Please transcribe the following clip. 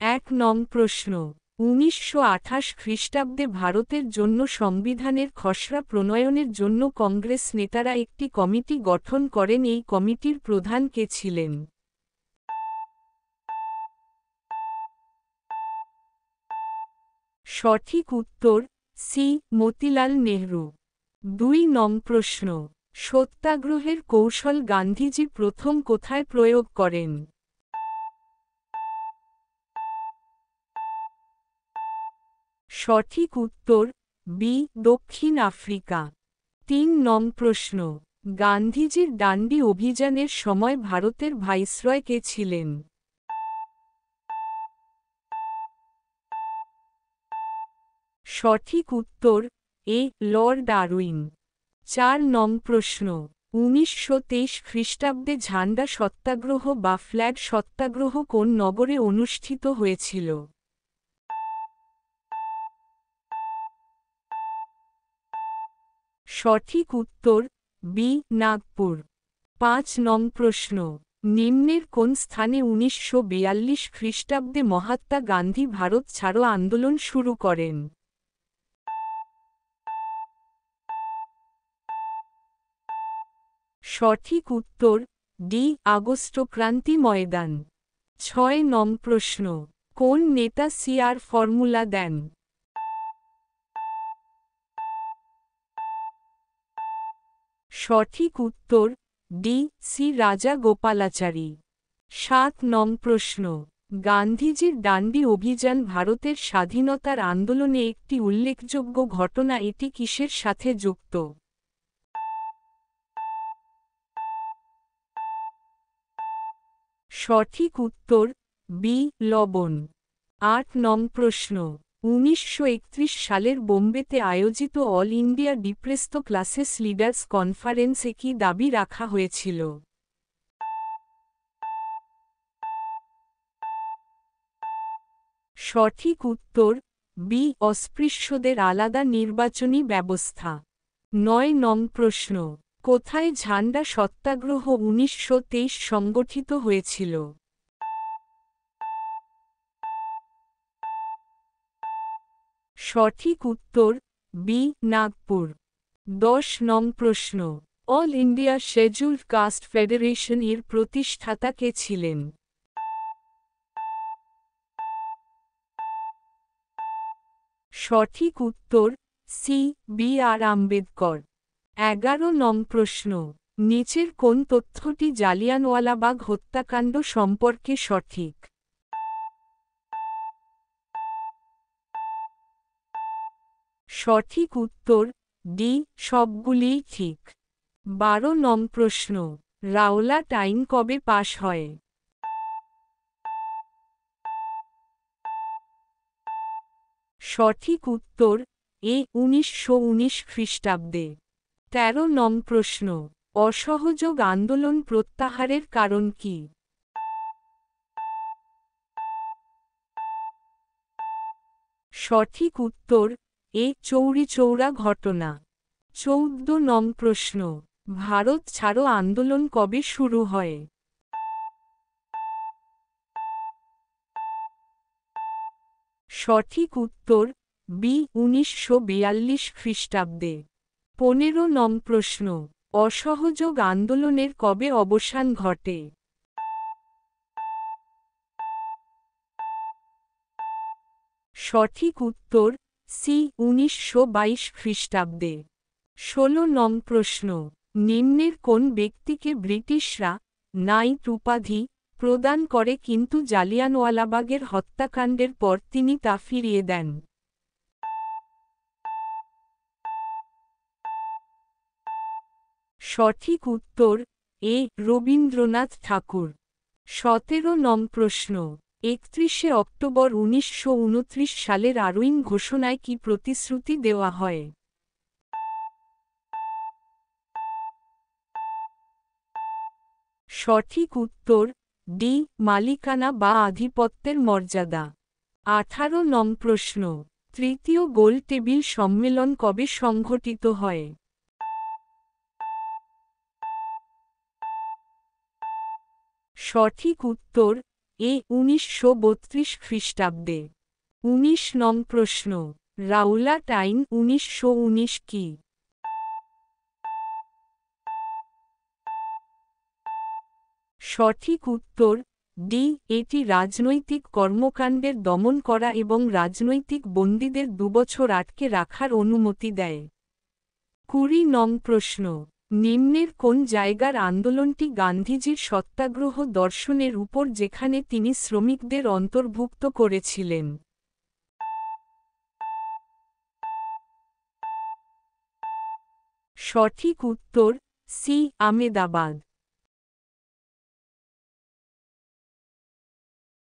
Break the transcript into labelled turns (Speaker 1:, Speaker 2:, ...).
Speaker 1: এক নং প্রশ্ন, ১৯২৮ খ্রিস্টাব্দে ভারতের জন্য সংবিধানের খসড়া প্রণয়নের জন্য কংগ্রেস নেতারা একটি কমিটি গঠন করেন। এই কমিটির প্রধান কে ছিলেন? সঠিক উত্তর সি. মতিলাল নেহরু। ২ নং প্রশ্ন, সত্যাগ্রহের কৌশল গান্ধীজি প্রথম কোথায় প্রয়োগ করেন? সঠিক উত্তর বি. দক্ষিণ আফ্রিকা। ৩ নং প্রশ্ন, গান্ধীজির ডান্ডি অভিযানের সময় ভারতের ভাইসরয় কে ছিলেন? সঠিক উত্তর এ. Lord Darwin. ৪ নং প্রশ্ন, ১৯২৩ খ্রিস্টাব্দে ঝান্ডা সত্যাগ্রহ বা ফ্ল্যাগ সত্যাগ্রহ কোন নগরে অনুষ্ঠিত হয়েছিল? সঠিক উত্তর বি. নাগপুর। ৫ নং প্রশ্ন, নিম্নের কোন স্থানে ১৯৪২ খ্রিস্টাব্দে মহাত্মা গান্ধী ভারত ছাড়ো আন্দোলন শুরু করেন? সঠিক উত্তর ডি. আগস্ট ক্রান্তি ময়দান। ৬ নং প্রশ্ন, কোন নেতা সিআর ফর্মুলা দেন? সঠিক উত্তর ডি. সি. রাজা গোপালাচারী। ৭ নং প্রশ্ন, গান্ধীজির ডান্ডি অভিযান ভারতের স্বাধীনতার আন্দোলনে একটি উল্লেখযোগ্য ঘটনা। এটি কিসের সাথে যুক্ত? সঠিক উত্তর বি. লবণ। ৮ নং প্রশ্ন, ১৯৩১ সালের বোম্বেতে আয়োজিত all India depressed classes leaders কনফারেন্সে কি দাবি রাখা হয়েছিল? সঠিক উত্তর বি. অস্পৃশ্যদের আলাদা নির্বাচনী ব্যবস্থা। ৯ নং প্রশ্ন, কোথায় ঝান্ডা সত্যাগ্রহ ১৯২৩ সংগঠিত হয়েছিল? সঠিক উত্তর বি. নাগপুর। ১০ নং প্রশ্ন, অল ইন্ডিয়া শেডিউলড কাস্ট ফেডারেশন এর প্রতিষ্ঠাতা কে ছিলেন? সঠিক উত্তর সি. বি. আর. আম্বেদকর। ১১ নং প্রশ্ন, নিচের কোন তথ্যটি জালিয়ানওয়ালাবাগ হত্যাকাণ্ড সম্পর্কে সঠিক? সঠিক উত্তর ডি. সবগুলিই ঠিক। ১২ নং প্রশ্ন, রাওলাট আইন কবে পাশ হয়? সঠিক উত্তর এ. ১৯১৯ খ্রিস্টাব্দে। ১৩ নং প্রশ্ন, অসহযোগ আন্দোলন প্রত্যাহারের কারণ কি? সঠিক উত্তর এ. চৌরিচৌরা ঘটনা। ১৪ নং প্রশ্ন, ভারত ছাড়ো আন্দোলন কবে শুরু হয়? সঠিক উত্তর বি. ১৯৪২ খ্রিস্টাব্দে। ১৫ নং প্রশ্ন, অসহযোগ আন্দোলনের কবে অবসান ঘটে? সঠিক উত্তর সি. ১৯২২ খ্রিস্টাব্দে। ১৬ নং প্রশ্ন, নিম্নের কোন ব্যক্তিকে ব্রিটিশরা নাইট উপাধি প্রদান করে কিন্তু জালিয়ানওয়ালাবাগের হত্যাকাণ্ডের পর তিনি তা ফিরিয়ে দেন? সঠিক উত্তর এ. রবীন্দ্রনাথ ঠাকুর। ১৭ নং প্রশ্ন, ৩১শে অক্টোবর ১৯২৯ সালের আরউইন ঘোষণায় কি প্রতিশ্রুতি দেওয়া হয়? সঠিক উত্তর ডি. মালিকানা বা আধিপত্যের মর্যাদা। ১৮ নং প্রশ্ন, তৃতীয় গোল টেবিল সম্মেলন কবে সংঘটিত হয়? সঠিক উত্তর এ 1932 খ্রিস্টাব্দে। 19 নং প্রশ্ন, রাওলাট আইন 1919 কি? সঠিক উত্তর ডি। এটি রাজনৈতিক কর্মকাণ্ডের দমন করা এবং রাজনৈতিক বন্দীদের 2 বছর আটকে রাখার অনুমতি দেয়। 20 নং প্রশ্ন, নিম্নের কোন জায়গার আন্দোলনটি গান্ধীজির সত্যাগ্রহ দর্শনের উপর যেখানে তিনি শ্রমিকদের অন্তর্ভুক্ত করেছিলেন? সঠিক উত্তর সি। আমেদাবাদ।